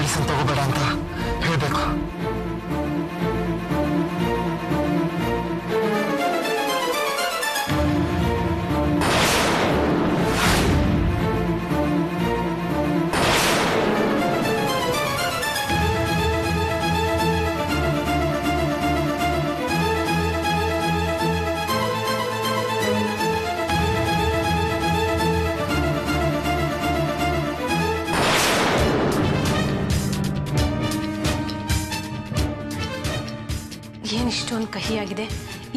Medicine ತಗೋಬೇಡ ಅಂತ ಹೇಳಬೇಕು. ಏನಿಷ್ಟೊಂದು ಕಹಿಯಾಗಿದೆ.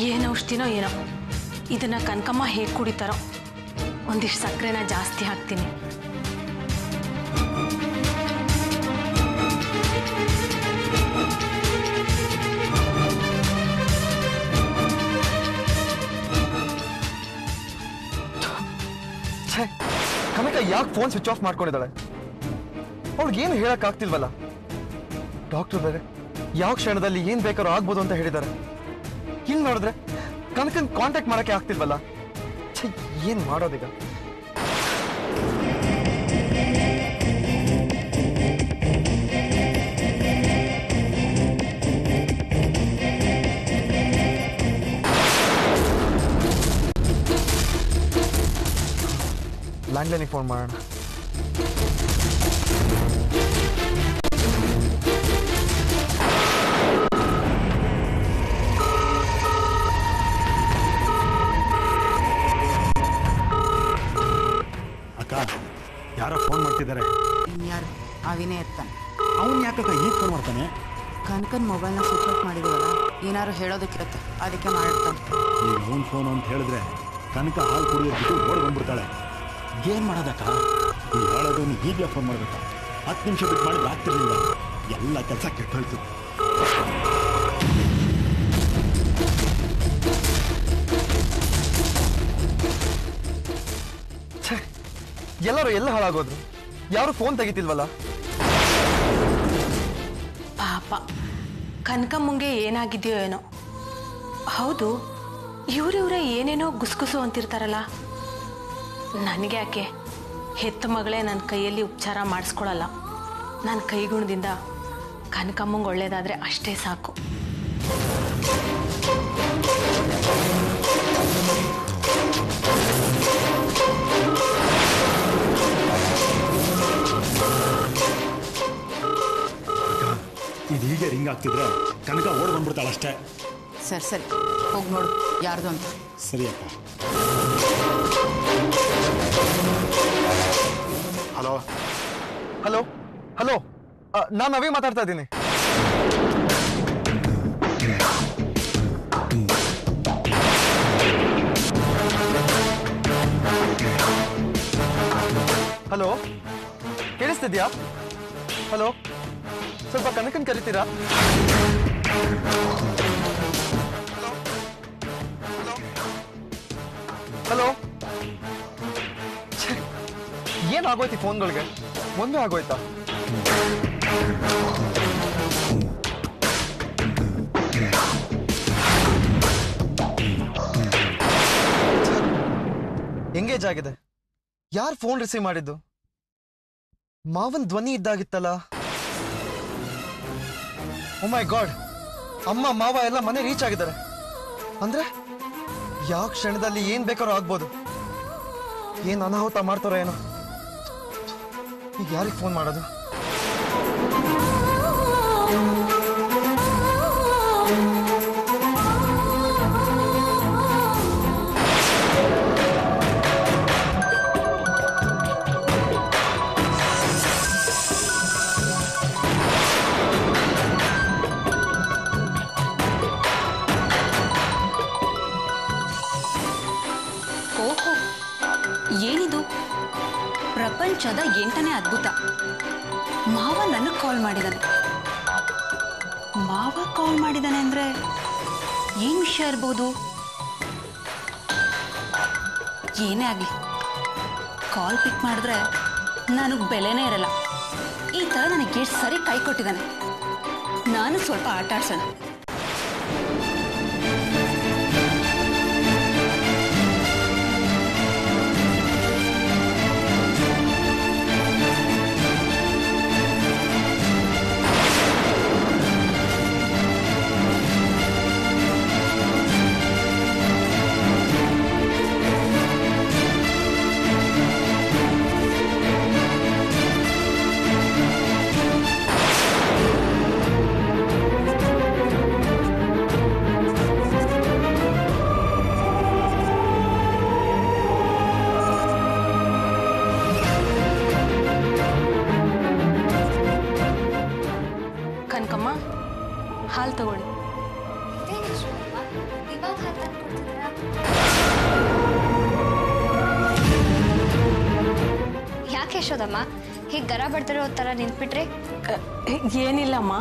ಏನು ಔಷಧಿನೋ ಏನೋ. ಇದನ್ನ ಕನಕಮ್ಮ ಹೇಗೆ ಕುಡಿತಾರೋ. ಒಂದಿಷ್ಟು ಸಕ್ಕರೆನ ಜಾಸ್ತಿ ಹಾಕ್ತೀನಿ. ಕನಕ ಯಾಕೆ ಫೋನ್ ಸ್ವಿಚ್ ಆಫ್ ಮಾಡ್ಕೊಂಡಿದ್ದಾಳೆ? ಅವಳಿಗೇನು ಹೇಳಕ್ ಆಗ್ತಿಲ್ವಲ್ಲ. ಡಾಕ್ಟರ್ ಬೇರೆ ಯಾವ ಕ್ಷಣದಲ್ಲಿ ಏನ್ ಬೇಕಾದ್ರೂ ಆಗ್ಬೋದು ಅಂತ ಹೇಳಿದ್ದಾರೆ. ಹಿಂಗ್ ನೋಡಿದ್ರೆ ಕನಕನ್ ಕಾಂಟ್ಯಾಕ್ಟ್ ಮಾಡಕ್ಕೆ ಆಗ್ತಿಲ್ವಲ್ಲ. ಏನ್ ಮಾಡೋದೀಗ? ಲ್ಯಾಂಡ್ಲೈನಿಗೆ ಫೋನ್ ಮಾಡೋಣ. ಯಾರೋ ಫೋನ್ ಮಾಡ್ತಿದ್ದಾರೆ. ಯಾರು? ಅವಿನೇ ಇರ್ತಾನೆ. ಅವನು ಯಾಕಕ್ಕ ಈಗ ಫೋನ್ ಮಾಡ್ತಾನೆ? ಕನಕನ್ ಮೊಬೈಲ್ನ ಸ್ವಿಚ್ ಆಫ್ ಮಾಡಿದೀವಲ್ಲ, ಏನಾದ್ರು ಹೇಳೋದಕ್ಕಿರುತ್ತೆ, ಅದಕ್ಕೆ ಮಾಡಿರ್ತಾನೆ. ಈಗ ಅವನು ಫೋನ್ ಅಂತ ಹೇಳಿದ್ರೆ ಕನಕ ಹಾಲು ಕುಡಿಯೋದು ಓಡಿ ಬಂದ್ಬಿಡ್ತಾಳೆ. ಏನು ಮಾಡೋದಕ್ಕ? ಈ ಹೇಳೋದನ್ನು ಈಗಲೇ ಫೋನ್ ಮಾಡ್ಬೇಕಾ? 10 ನಿಮಿಷ ಬಿಟ್ಟು ಮಾಡಿದ್ರೆ ಆಗ್ತಿರ್ಲಿಲ್ಲ. ಎಲ್ಲ ಕೆಲಸ ಕೆಟ್ಟೋಯ್ತು. ಎಲ್ಲರೂ ಎಲ್ಲ ಹಾಳಾಗೋದ್ರು. ಯಾರು ಫೋನ್ ತೆಗಿತಿಲ್ವಲ್ಲ. ಪಾಪ ಕನಕಮ್ಮಂಗೆ ಏನಾಗಿದೆಯೋ ಏನೋ. ಹೌದು, ಇವರೇ ಏನೇನೋ ಗುಸ್ಗುಸು ಅಂತಿರ್ತಾರಲ್ಲ. ನನಗೆ ಯಾಕೆ? ಹೆತ್ತ ಮಗಳೇ ನನ್ನ ಕೈಯಲ್ಲಿ ಉಪಚಾರ ಮಾಡಿಸ್ಕೊಳಲ್ಲ. ನನ್ನ ಕೈಗುಣದಿಂದ ಕನಕಮ್ಮಂಗೆ ಒಳ್ಳೇದಾದರೆ ಅಷ್ಟೇ ಸಾಕು. ಇದು ಹೀಗೆ ರಿಂಗ್ ಆಗ್ತಿದ್ರೆ ಕನಕ ಓಡ್ ಬಂದ್ಬಿಡ್ತಾಳೆ ಅಷ್ಟೇ. ಸರಿ ಹೋಗಿ ನೋಡು ಯಾರ್ದು ಅಂತ. ಸರಿ ಅಕ್ಕ. ಹಲೋ ಹಲೋ ಹಲೋ, ನಾನು ಅವಿ ಮಾತಾಡ್ತಾ ಇದ್ದೀನಿ. ಹಲೋ, ಕೇಳಿಸ್ತಿದ್ಯಾ? ಹಲೋ, ಸ್ವಲ್ಪ ಕನಕನ್ ಕರಿತೀರಾ? ಹಲೋ, ಏನಾಗೋಯ್ತು ಫೋನ್ಗಳಿಗೆ? ಒಂದೇ ಆಗೋಯ್ತಾ? ಎಂಗೇಜ್ ಆಗಿದೆ. ಯಾರು ಫೋನ್ ರಿಸೀವ್ ಮಾಡಿದ್ದು? ಮಾವನ್ ಧ್ವನಿ ಇದ್ದಾಗಿತ್ತಲ್ಲ. ಓ ಮೈ ಗಾಡ್, ಅಮ್ಮ ಮಾವ ಎಲ್ಲ ಮನೆ ರೀಚ್ ಆಗಿದ್ದಾರೆ. ಅಂದ್ರೆ ಯಾವ ಕ್ಷಣದಲ್ಲಿ ಏನ್ ಬೇಕಾದ್ರೂ ಆಗ್ಬೋದು. ಏನ್ ಅನಾಹುತ ಮಾಡ್ತಾರೋ ಏನೋ. ಈಗ ಯಾರಿಗೆ ಫೋನ್ ಮಾಡೋದು? ಏನಿದು? ಪ್ರಪಂಚದ 8ನೇ ಅದ್ಭುತ. ಮಾವ ನನಗೆ ಕಾಲ್ ಮಾಡಿದಾನೆ. ಮಾವ ಕಾಲ್ ಮಾಡಿದಾನೆ ಅಂದ್ರೆ ಏನ್ ವಿಷಯ ಇರ್ಬೋದು? ಏನೇ ಆಗ್ಲಿ, ಕಾಲ್ ಪಿಕ್ ಮಾಡಿದ್ರೆ ನನಗೆ ಬೆಲೆನೇ ಇರಲ್ಲ. ಈ ತರ ನನಗೆ ಎಷ್ಟು ಸರಿ ಕೈ ಕೊಟ್ಟಿದ್ದಾನೆ. ನಾನು ಸ್ವಲ್ಪ ಆಟ ಆಡ್ಸೋಣ. ಹಾಲು ತಗೊಳ್ಳಿ. ಯಾಕೆ ಯಶೋದಮ್ಮ ಹೀಗೆ ಗರ ಬಡ್ತಿರೋ ಥರ ನಿಂತ್ಬಿಟ್ರಿ? ಏನಿಲ್ಲಮ್ಮ,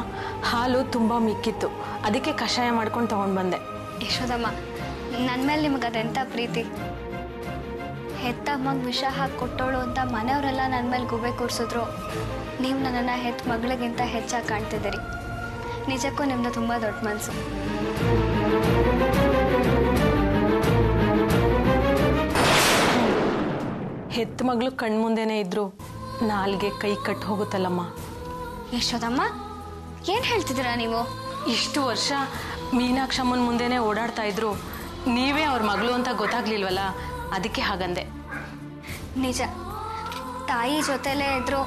ಹಾಲು ತುಂಬ ಮಿಕ್ಕಿತ್ತು, ಅದಕ್ಕೆ ಕಷಾಯ ಮಾಡ್ಕೊಂಡು ತಗೊಂಡು ಬಂದೆ. ಯಶೋದಮ್ಮ, ನನ್ನ ಮೇಲೆ ನಿಮ್ಗೆ ಅದೆಂಥ ಪ್ರೀತಿ. ಹೆತ್ತ ಅಮ್ಮಗೆ ವಿಷ ಹಾಕಿ ಕೊಟ್ಟೋಳು ಅಂತ ಮನೆಯವರೆಲ್ಲ ನನ್ನ ಮೇಲೆ ಗುಬೆ ಕೂರಿಸಿದ್ರು. ನೀವು ನನ್ನನ್ನು ಹೆತ್ತ ಮಗಳಿಗಿಂತ ಹೆಚ್ಚಾಗಿ ಕಾಣ್ತಿದ್ದೀರಿ. ನಿಜಕ್ಕೂ ನಿಮ್ಮದು ತುಂಬ ದೊಡ್ಡ ಮನಸ್ಸು. ಹೆತ್ತ ಮಗಳು ಕಣ್ಮುಂದೆನೇ ಇದ್ರು ನಾಲ್ಗೆ ಕೈ ಕಟ್ಟು ಹೋಗುತ್ತಲ್ಲಮ್ಮ. ಯಶೋದಮ್ಮ, ಏನು ಹೇಳ್ತಿದ್ದೀರಾ ನೀವು? ಇಷ್ಟು ವರ್ಷ ಮೀನಾಕ್ಷಮ್ಮನ ಮುಂದೆನೇ ಓಡಾಡ್ತಾ ಇದ್ರು, ನೀವೇ ಅವ್ರ ಮಗಳು ಅಂತ ಗೊತ್ತಾಗ್ಲಿಲ್ವಲ್ಲ, ಅದಕ್ಕೆ ಹಾಗಂದೆ. ನಿಜ, ತಾಯಿ ಜೊತೆಲೇ ಇದ್ರು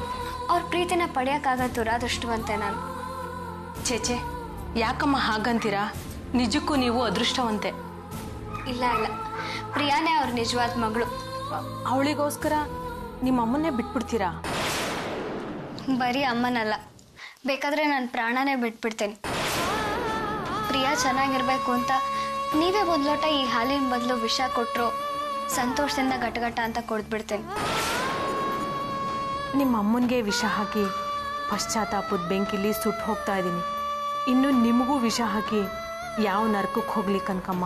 ಅವ್ರ ಪ್ರೀತಿನ ಪಡೆಯೋಕ್ಕಾಗ ದುರಾದೃಷ್ಟವಂತೆ ನಾನು. ಚೇಚೆ, ಯಾಕಮ್ಮ ಹಾಗಂತೀರಾ? ನಿಜಕ್ಕೂ ನೀವು ಅದೃಷ್ಟವಂತೆ. ಇಲ್ಲ ಇಲ್ಲ, ಪ್ರಿಯಾನೇ ಅವ್ರ ನಿಜವಾದ ಮಗಳು. ಅವಳಿಗೋಸ್ಕರ ನಿಮ್ಮ ಅಮ್ಮನ್ನೇ ಬಿಟ್ಬಿಡ್ತೀರಾ? ಬರೀ ಅಮ್ಮನಲ್ಲ, ಬೇಕಾದರೆ ನಾನು ಪ್ರಾಣನೇ ಬಿಟ್ಬಿಡ್ತೇನೆ. ಪ್ರಿಯಾ ಚೆನ್ನಾಗಿರ್ಬೇಕು ಅಂತ ನೀವೇ ಒಂದು ಲೋಟ ಈ ಹಾಲಿನ ಬದಲು ವಿಷ ಕೊಟ್ಟರು ಸಂತೋಷದಿಂದ ಗಟಗಟ ಅಂತ ಕೊಡ್ಬಿಡ್ತೇನೆ. ನಿಮ್ಮ ಅಮ್ಮನಿಗೆ ವಿಷ ಹಾಕಿ ಪಶ್ಚಾತ್ತಾಪದ ಬೆಂಕಿಲಿ ಸುಟ್ಟು ಹೋಗ್ತಾ ಇದ್ದೀನಿ. ಇನ್ನು ನಿಮಗೂ ವಿಷ ಹಾಕಿ ಯಾವ ನರಕಕ್ಕೆ ಹೋಗ್ಲಿ ಕನಕಮ್ಮ.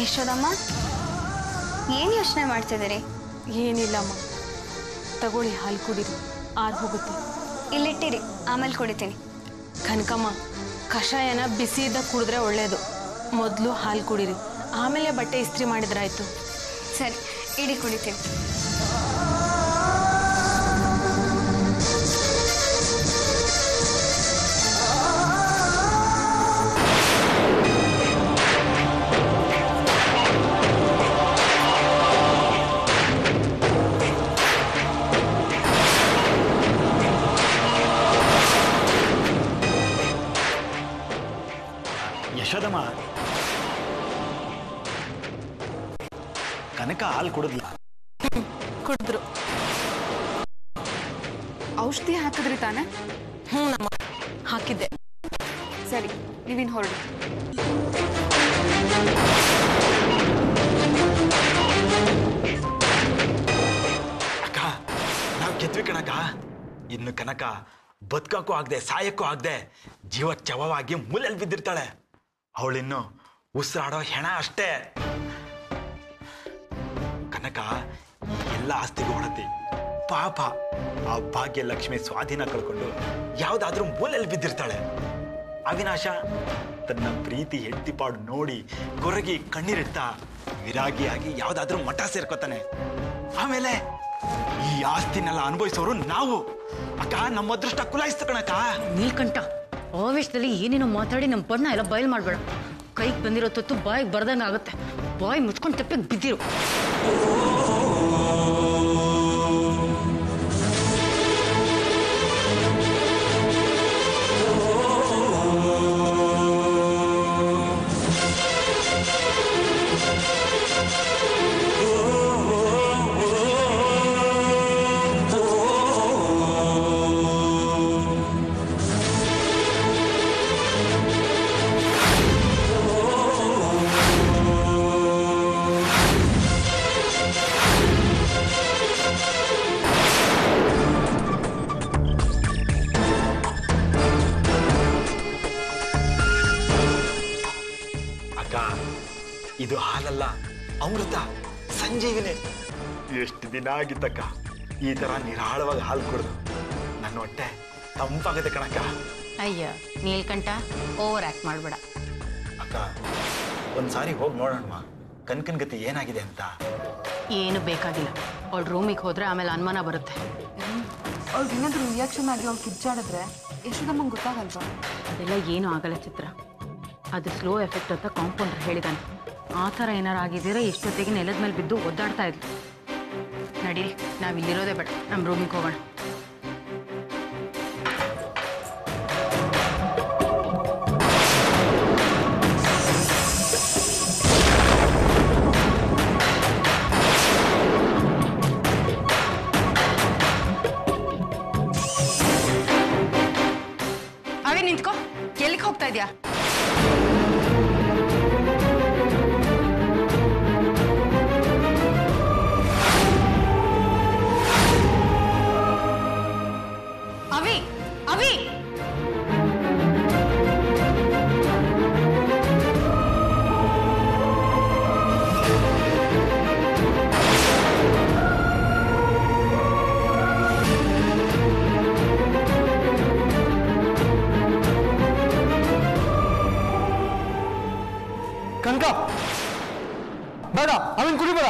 ಯಶೋದಮ್ಮ, ಏನು ಯೋಚನೆ ಮಾಡ್ತಿದ್ದೀರಿ? ಏನಿಲ್ಲಮ್ಮ, ತಗೊಳ್ಳಿ ಹಾಲು ಕುಡೀರಿ, ಆರು ಹೋಗುತ್ತೆ. ಇಲ್ಲಿಟ್ಟಿರಿ, ಆಮೇಲೆ ಕುಡಿತೀನಿ. ಕನಕಮ್ಮ, ಕಷಾಯನ ಬಿಸಿ ಇದ್ದ ಕುಡಿದ್ರೆ ಒಳ್ಳೆಯದು. ಮೊದಲು ಹಾಲು ಕುಡೀರಿ, ಆಮೇಲೆ ಬಟ್ಟೆ ಇಸ್ತ್ರಿ ಮಾಡಿದ್ರಾಯ್ತು. ಸರಿ, ಇಡಿ ಕುಡಿತೀನಿ. ಯಶೋದಮ್ಮ, ಕನಕ ಹಾಲು ಕುಡಿದ್ಲ? ಕುಡಿದ್ರು. ಔಷಧಿ ಹಾಕಿದ್ರಿ ತಾನೆ? ನಮ್ಮ ಹಾಕಿದ್ದೆ. ಸರಿ, ನೀವಿನ್ ಹೊರಡಿ. ಅಕ್ಕ, ನಾವು ಗೆದ್ವಿ ಕಣಕ್ಕ. ಇನ್ನು ಕನಕ ಬದುಕಕ್ಕೂ ಆಗದೆ ಸಾಯಕ್ಕೂ ಆಗದೆ ಜೀವ ಚವವಾಗಿ ಮೂಲೆಯಲ್ಲಿ ಬಿದ್ದಿರ್ತಾಳೆ. ಅವಳಿನ್ನು ಉಸಿರಾಡೋ ಹೆಣ ಅಷ್ಟೇ. ಕನಕ ಎಲ್ಲ ಆಸ್ತಿಗೂ ಹೊಡತಿ. ಪಾಪ ಆ ಭಾಗ್ಯ ಲಕ್ಷ್ಮಿ ಸ್ವಾಧೀನ ಕಳ್ಕೊಂಡು ಯಾವ್ದಾದ್ರೂ ಮೂಲೆಯಲ್ಲಿ ಬಿದ್ದಿರ್ತಾಳೆ. ಅವಿನಾಶ ತನ್ನ ಪ್ರೀತಿ ಹೆಂಡತಿ ಪಾಡು ನೋಡಿ ಕೊರಗಿ ಕಣ್ಣೀರಿಡ್ತಾ ವಿರಾಗಿಯಾಗಿ ಯಾವ್ದಾದ್ರೂ ಮಠ ಸೇರ್ಕೋತಾನೆ. ಆಮೇಲೆ ಈ ಆಸ್ತಿನೆಲ್ಲ ಅನುಭವಿಸೋರು ನಾವು. ಅಕ್ಕ, ನಮ್ಮ ಅದೃಷ್ಟ ಕುಲಾಯಿಸ್ತು ಕಣಕ್ಕ. ನೀಲ್ಕಂಠ, ಆವೇಶದಲ್ಲಿ ಏನೇನೋ ಮಾತಾಡಿ ನಮ್ಮ ಬಣ್ಣ ಎಲ್ಲ ಬಯಲು ಮಾಡಬೇಡ. ಕೈಗೆ ಬಂದಿರೋ ತೊತ್ತು ಬಾಯಿಗೆ ಬರ್ದಂಗೆ ಆಗುತ್ತೆ. ಬಾಯಿ ಮುಚ್ಕೊಂಡು ತೆಪ್ಪಗೆ ಬಿದ್ದಿರು. ಇದು ಹಾಲಲ್ಲ, ಅಮೃತ, ಸಂಜೀವಿನಿ. ಎಷ್ಟು ದಿನ ಆಗಿತ್ತಕ್ಕ ಈ ತರ ನಿರಾಳವಾಗಿ ಹಾಲು ಕುಡಿದು. ನನ್ನ ಹೊಟ್ಟೆ ತಂಪಾಗತ್ತೆ ಕಣಕ್ಕ. ಅಯ್ಯ ನೀಲ್ಕಂಠ, ಓವರ್ ಆಕ್ಟ್ ಮಾಡಬೇಡ. ಅಕ್ಕ, ಒಂದ್ಸಾರಿ ಹೋಗಿ ನೋಡೋಣ ಕನ್ಕನ್ ಗತಿ ಏನಾಗಿದೆ ಅಂತ. ಏನು ಬೇಕಾಗಿಲ್ಲ. ಅವಳು ರೂಮಿಗೆ ಹೋದ್ರೆ ಆಮೇಲೆ ಅನುಮಾನ ಬರುತ್ತೆ. ಅವ್ಳಿಗೆ ಏನಾದರೂ ರಿಯಾಕ್ಷನ್ ಆಗಿ ಅವ್ಳು ಕಿಚ್ಚಾಡಿದ್ರೆ ಯಶೋದಮ್ಮಂಗೆ ಗೊತ್ತಾಗಲ್ವಾ? ಅದೆಲ್ಲ ಏನೂ ಆಗಲ್ಲ ಚಿತ್ರ. ಅದು ಸ್ಲೋ ಎಫೆಕ್ಟ್ ಅಂತ ಕಾಂಪೌಂಡರ್ ಹೇಳಿದಾನೆ. ಆ ಥರ ಏನಾರು ಆಗಿದ್ದೀರಾ ಎಷ್ಟೊತ್ತಿಗೆ ನೆಲದ ಮೇಲೆ ಬಿದ್ದು ಒದ್ದಾಡ್ತಾ ಇದ್ಲು. ನಡೀರಿ, ನಾವು ಇಲ್ಲಿರೋದೇ ಬೇಡ, ನಮ್ಮ ರೂಮಿಗೆ ಹೋಗೋಣ. ಕನಕ ಬೇಡ, ಅವನ್ ಕುಡಿಬೇಡ.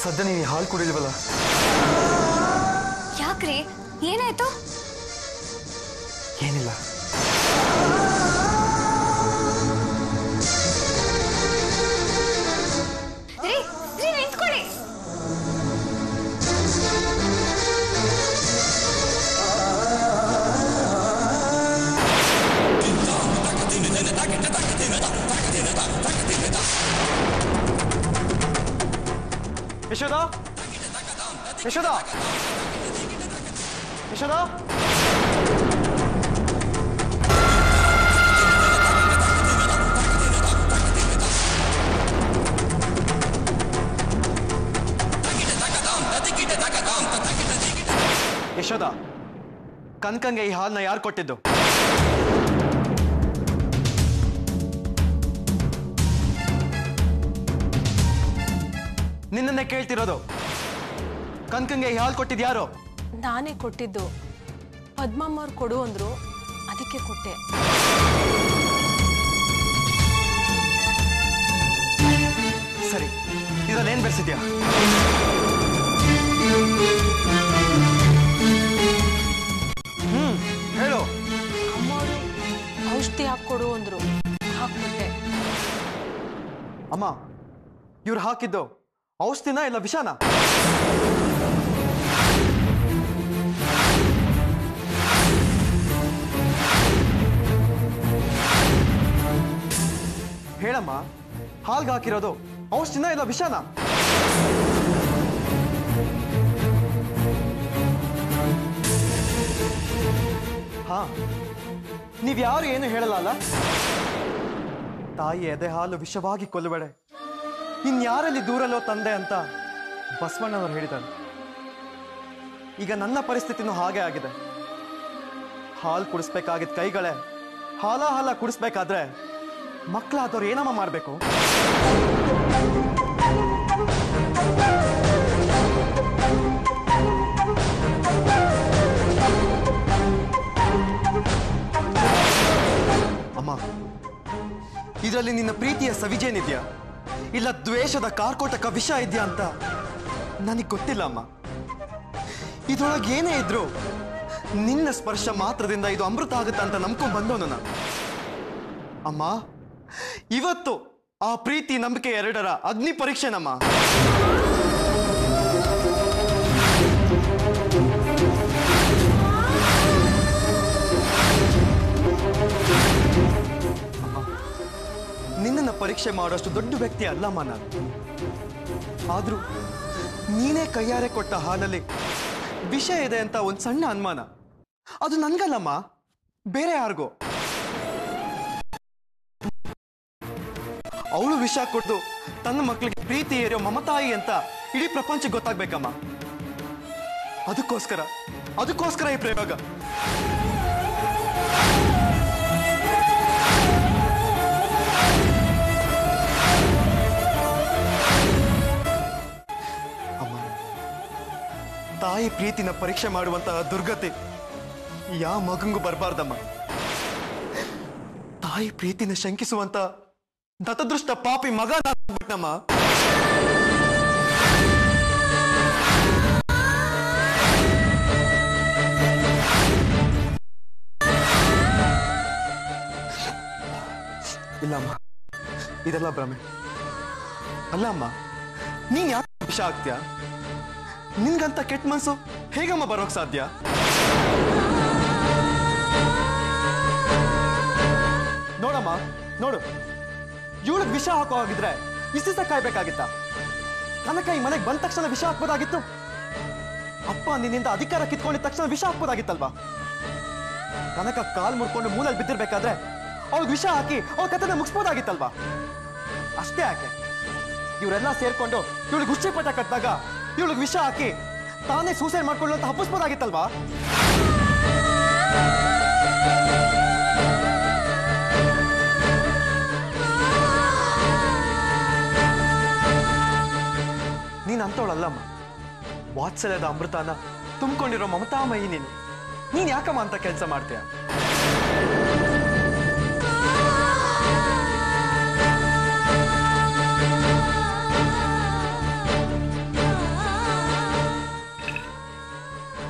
ಸದ್ಯ ನೀವು ಹಾಲು ಕುಡಿಲ್ವಲ್ಲ? ಯಾಕ್ರಿ, ಏನಾಯ್ತು? ಏನಿಲ್ಲ. ನಿಂತ್ಕೊಳ್ಳಿ. ಯಶೋದ, ಯಶೋದ, ಯಶೋದ. ಯಶೋದ, ಕನಕಂಗೆ ಈ ಹಾಲನ್ನ ಯಾರು ಕೊಟ್ಟಿದ್ದು? ನಿನ್ನನ್ನೇ ಕೇಳ್ತಿರೋದು. ಕನಕಂಗೆ ಈ ಹಾಲು ಕೊಟ್ಟಿದ್ಯಾರು? ನಾನೇ ಕೊಟ್ಟಿದ್ದು. ಪದ್ಮಮ್ಮ ಅವ್ರು ಕೊಡು ಅಂದ್ರು, ಅದಕ್ಕೆ ಕೊಟ್ಟೆ. ಸರಿ, ಇದ್ರಲ್ಲಿ ಏನ್ ಬೆರೆಸಿದ್ಯಾ? ಹೇಳು. ಅಮ್ಮವರು ಔಷಧಿ ಹಾಕೊಡು ಅಂದ್ರು, ಹಾಕ್ಕೊಟ್ಟೆ. ಅಮ್ಮ, ಇವ್ರು ಹಾಕಿದ್ದು ಔಷಧಿನ ಇಲ್ಲ ವಿಷಾನ? ಹೇಳಮ್ಮ, ಹಾಲ್ಗೆ ಹಾಕಿರೋದು ಔಷಧಿನ ಇಲ್ಲ ವಿಷಾನ? ಹಾ, ನೀವ್ಯಾರು ಏನು ಹೇಳಲ್ಲ ಅಲ್ಲ? ತಾಯಿ ಎದೆ ಹಾಲು ವಿಷವಾಗಿ ಕೊಲ್ಲಬೇಡ, ಇನ್ಯಾರಲ್ಲಿ ದೂರಲ್ಲೋ ತಂದೆ ಅಂತ ಬಸವಣ್ಣನವರು ಹೇಳಿದ್ದಾರೆ. ಈಗ ನನ್ನ ಪರಿಸ್ಥಿತಿನೂ ಹಾಗೆ ಆಗಿದೆ. ಹಾಲು ಕುಡಿಸ್ಬೇಕಾಗಿದ್ದ ಕೈಗಳೇ ಹಾಲ ಕುಡಿಸ್ಬೇಕಾದ್ರೆ ಮಕ್ಕಳಾದವ್ರು ಏನಮ್ಮ ಮಾಡಬೇಕು? ಅಮ್ಮ, ಇದರಲ್ಲಿ ನಿನ್ನ ಪ್ರೀತಿಯ ಸವಿಜೇನಿದ್ಯಾ ಇಲ್ಲ ದ್ವೇಷದ ಕಾರ್ಕೋಟಕ ವಿಷ ಇದೆಯಾ ಅಂತ ನನಗೆ ಗೊತ್ತಿಲ್ಲ ಅಮ್ಮ. ಇದ್ರೊಳಗೆ ಏನೇ ಇದ್ರು ನಿನ್ನ ಸ್ಪರ್ಶ ಮಾತ್ರದಿಂದ ಇದು ಅಮೃತ ಆಗುತ್ತ ಅಂತ ನಂಬ್ಕೊಂಡ್ ಬಂದವನು ನಾನು. ಅಮ್ಮ, ಇವತ್ತು ಆ ಪ್ರೀತಿ ನಂಬಿಕೆ ಎರಡರ ಅಗ್ನಿ ಪರೀಕ್ಷೆನಮ್ಮ. ನಿನ್ನನ್ನ ಪರೀಕ್ಷೆ ಮಾಡೋಷ್ಟು ದೊಡ್ಡ ವ್ಯಕ್ತಿ ಅಲ್ಲಮ್ಮ ನಾನು. ಆದ್ರೂ ನೀನೇ ಕೈಯಾರೆ ಕೊಟ್ಟ ಹಾಲಲ್ಲಿ ವಿಷ ಇದೆ ಅಂತ ಒಂದ್ ಸಣ್ಣ ಅನುಮಾನ. ಅದು ನನ್ಗಲ್ಲಮ್ಮ, ಬೇರೆ ಯಾರಿಗೋ. ಅವಳು ವಿಷ ಕೊಟ್ಟು ತನ್ನ ಮಕ್ಕಳಿಗೆ ಪ್ರೀತಿ ಏರಿಯೋ ಮಮತಾಯಿ ಅಂತ ಇಡೀ ಪ್ರಪಂಚಕ್ಕೆ ಗೊತ್ತಾಗ್ಬೇಕಮ್ಮ. ಅದಕ್ಕೋಸ್ಕರ ಈ ಪ್ರಯೋಗ. ತಾಯಿ ಪ್ರೀತಿನ ಪರೀಕ್ಷೆ ಮಾಡುವಂತಹ ದುರ್ಗತಿ ಯಾವ ಮಗಂಗೂ ಬರಬಾರ್ದಮ್ಮ. ತಾಯಿ ಪ್ರೀತಿನ ಶಂಕಿಸುವಂತ ದತದೃಷ್ಟ ಪಾಪಿ ಮಗ ನಾಗ್ಬಿಟ್ನಮ್ಮ. ಇಲ್ಲಮ್ಮ, ಇದೆಲ್ಲ ಭ್ರಮೆ ಅಲ್ಲ ಅಮ್ಮ. ನೀನ್ ಯಾಕೆ ವಿಷ ಆಗ್ತೀಯ? ನಿನ್ಗಂತ ಕೆಟ್ಟ ಮನ್ಸು ಹೇಗಮ್ಮ ಬರೋಕ್ ಸಾಧ್ಯ? ನೋಡಮ್ಮ, ನೋಡು, ಇವಳಿಗೆ ವಿಷ ಹಾಕೋ ಹಾಗಿದ್ರೆ ಇಷ್ಟ ಕಾಯ್ಬೇಕಾಗಿತ್ತ? ಕನಕ ಈ ಮನೆಗೆ ಬಂದ ತಕ್ಷಣ ವಿಷ ಹಾಕ್ಬೋದಾಗಿತ್ತು. ಅಪ್ಪ ನಿನ್ನಿಂದ ಅಧಿಕಾರ ಕಿತ್ಕೊಂಡಿದ ತಕ್ಷಣ ವಿಷ ಹಾಕ್ಬೋದಾಗಿತ್ತಲ್ವಾ? ಕನಕ ಕಾಲ್ ಮುರ್ಕೊಂಡು ಮೂಲಲ್ಲಿ ಬಿದ್ದಿರ್ಬೇಕಾದ್ರೆ ಅವ್ಳಿಗೆ ವಿಷ ಹಾಕಿ ಅವ್ಳ ಕಥೆನ ಮುಗಿಸ್ಬೋದಾಗಿತ್ತಲ್ವಾ? ಅಷ್ಟೇ ಯಾಕೆ ಇವರೆಲ್ಲ ಸೇರ್ಕೊಂಡು ಇವಳಿಗೆ ಹುಚ್ಚಿ ಪಟ ಕಟ್ಟಿದಾಗ ಇವಳಿಗೆ ವಿಷ ಹಾಕಿ ತಾನೇ ಸೂಸೈಡ್ ಮಾಡ್ಕೊಳ್ಳೋ ಅಂತ ಹಬ್ಬಿಸ್ಬೋದಾಗಿತ್ತಲ್ವಾ? ನೀನ್ ಅಂತವಳಲ್ಲಮ್ಮ. ವಾತ್ಸಲ್ಯದ ಅಮೃತಾನ ತುಂಬಿಕೊಂಡಿರೋ ಮಮತಾಮಯಿ ನೀನ್ ಯಾಕಮ್ಮ ಅಂತ ಕೆಲಸ ಮಾಡ್ತೀಯ?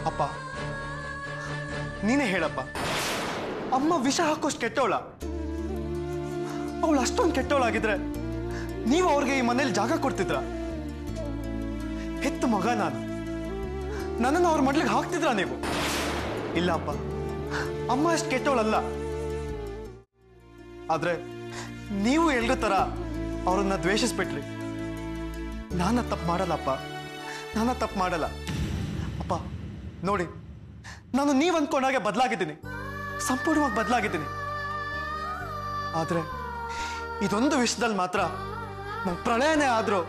ಅಪ್ಪ, ನೀನೇ ಹೇಳಪ್ಪ, ಅಮ್ಮ ವಿಷ ಹಾಕೋಷ್ಟು ಕೆಟ್ಟವಳ? ಅವಳು ಅಷ್ಟೊಂದು ಕೆಟ್ಟವಳಾಗಿದ್ರೆ ನೀವು ಅವ್ರಿಗೆ ಈ ಮನೇಲಿ ಜಾಗ ಕೊಡ್ತಿದ್ರ? ಹೆತ್ತ ಮಗ ನಾನು, ನನ್ನನ್ನು ಅವ್ರ ಮಡ್ಲಿಗೆ ಹಾಕ್ತಿದ್ರ ನೀವು? ಇಲ್ಲ ಅಪ್ಪ, ಅಮ್ಮ ಅಷ್ಟು ಕೆಟ್ಟವಳಲ್ಲ. ಆದ್ರೆ ನೀವು ಎಲ್ರ ತರ ಅವ್ರನ್ನ ದ್ವೇಷಿಸ್ಬಿಟ್ರಿ. ನಾನ ತಪ್ಪು ಮಾಡಲ್ಲಪ್ಪ, ನಾನ ತಪ್ಪು ಮಾಡಲ್ಲ. ಅಪ್ಪ ನೋಡಿ, ನಾನು ನೀವ್ ಅಂದ್ಕೊಂಡಾಗೆ ಬದಲಾಗಿದ್ದೀನಿ, ಸಂಪೂರ್ಣವಾಗಿ ಬದಲಾಗಿದ್ದೀನಿ. ಆದ್ರೆ ಇದೊಂದು ವಿಷಯದಲ್ಲಿ ಮಾತ್ರ ನನ್ನ ಪ್ರಳಯನೇ ಆದ್ರೂ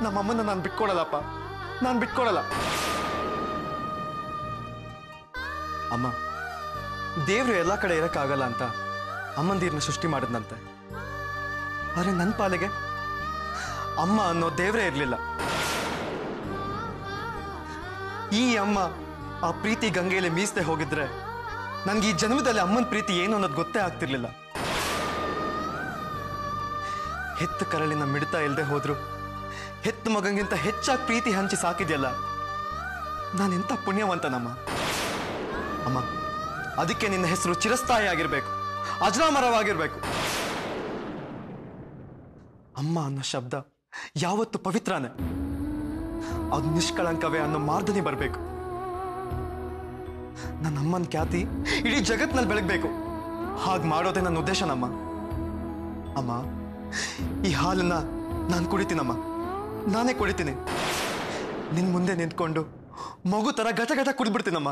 ನಮ್ಮಮ್ಮನ ನಾನು ಬಿಟ್ಕೊಡಲ್ಲಪ್ಪ, ನಾನು ಬಿಟ್ಕೊಡಲ್ಲ. ಅಮ್ಮ, ದೇವ್ರು ಎಲ್ಲ ಕಡೆ ಇರಕ್ಕಾಗಲ್ಲ ಅಂತ ಅಮ್ಮಂದಿರನ್ನ ಸೃಷ್ಟಿ ಮಾಡಿದ್ನಂತೆ. ಆದ್ರೆ ನನ್ನ ಪಾಲಿಗೆ ಅಮ್ಮ ಅನ್ನೋ ದೇವ್ರೇ ಇರಲಿಲ್ಲ. ಈ ಅಮ್ಮ ಆ ಪ್ರೀತಿ ಗಂಗೆಯಲ್ಲಿ ಮೀಸದೆ ಹೋಗಿದ್ರೆ ನನ್ಗೆ ಈ ಜನ್ಮದಲ್ಲಿ ಅಮ್ಮನ ಪ್ರೀತಿ ಏನು ಅನ್ನೋದು ಗೊತ್ತೇ ಆಗ್ತಿರ್ಲಿಲ್ಲ. ಹೆತ್ತ ಕರಳಿನ ಮಿಡ್ತಾ ಇಲ್ಲದೆ ಹೋದ್ರು ಹೆತ್ತ ಮಗಂಗಿಂತ ಹೆಚ್ಚಾಗಿ ಪ್ರೀತಿ ಹಂಚಿ ಸಾಕಿದ್ಯಲ್ಲ, ನಾನೆಂತ ಪುಣ್ಯವಂತನಮ್ಮ. ಅಮ್ಮ, ಅದಕ್ಕೆ ನಿನ್ನ ಹೆಸರು ಚಿರಸ್ಥಾಯಿ ಆಗಿರ್ಬೇಕು, ಅಜರಾಮರವಾಗಿರ್ಬೇಕು. ಅಮ್ಮ ಅನ್ನೋ ಶಬ್ದ ಯಾವತ್ತು ಪವಿತ್ರನೇ, ಅದು ನಿಷ್ಕಳಂಕವೇ ಅನ್ನೋ ಮಾರ್ಧನೆ ಬರಬೇಕು. ನನ್ನ ಅಮ್ಮನ ಖ್ಯಾತಿ ಇಡೀ ಜಗತ್ನಲ್ಲಿ ಬೆಳಗ್ಬೇಕು. ಹಾಗೆ ಮಾಡೋದೇ ನನ್ನ ಉದ್ದೇಶನಮ್ಮ. ಅಮ್ಮ, ಈ ಹಾಲನ್ನ ನಾನು ಕುಡಿತೀನಮ್ಮ, ನಾನೇ ಕುಡಿತೀನಿ. ನಿನ್ ಮುಂದೆ ನಿಂತ್ಕೊಂಡು ಮಗು ತರ ಗಟ ಗಟ ಕುಡಿದ್ಬಿಡ್ತೀನಮ್ಮ.